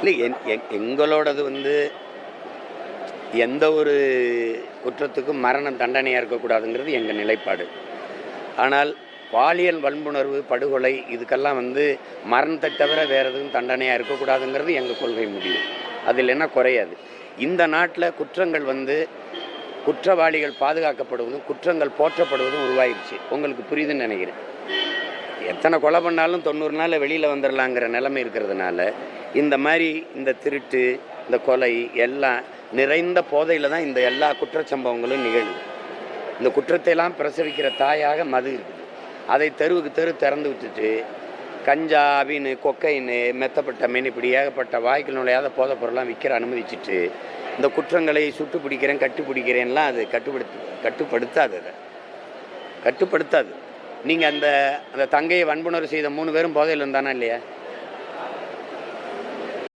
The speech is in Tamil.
இல்லை எங்களோடது எந்த ஒரு குற்றத்துக்கும் மரண தண்டனையாக இருக்கக்கூடாதுங்கிறது எங்கள் நிலைப்பாடு. ஆனால் பாலியல் வன்புணர்வு, படுகொலை இதுக்கெல்லாம் மரணத்தை தவிர வேறு எதுவும் தண்டனையாக இருக்கக்கூடாதுங்கிறது எங்கள் கொள்கை முடிவு. அதில் என்ன குறையாது. இந்த நாட்டில் குற்றங்கள் குற்றவாளிகள் பாதுகாக்கப்படுவதும் குற்றங்கள் போற்றப்படுவதும் உருவாயிருச்சு. உங்களுக்கு புரியுதுன்னு நினைக்கிறேன். எத்தனை கொலை பண்ணாலும் 90 நாளில் வெளியில் வந்துடலாங்கிற நிலைமை இருக்கிறதுனால இந்த மாதிரி இந்த திருட்டு, இந்த கொலை எல்லாம் நிறைந்த போதையில் தான் இந்த எல்லா குற்றச்சம்பவங்களும் நிகழுது. இந்த குற்றத்தையெல்லாம் பிரசவிக்கிற தாயாக மது இருக்குது. அதை தெருவுக்கு தெரு திறந்து விட்டுட்டு கஞ்சா, அபின்னு, கொக்கைன்னு, மெத்தப்பட்ட மீன், இப்படி ஏகப்பட்ட வாய்க்குள் நுழையாத போதைப் பொருள்லாம் விற்கிற அனுமதிச்சுட்டு இந்த குற்றங்களை சுட்டு பிடிக்கிறேன், கட்டுப்பிடிக்கிறேன்லாம் அது கட்டுப்படுத்தாது. நீங்கள் அந்த தங்கையை வன்புணர்வு செய்த 3 பேரும் போதையில் இருந்தானா இல்லையா?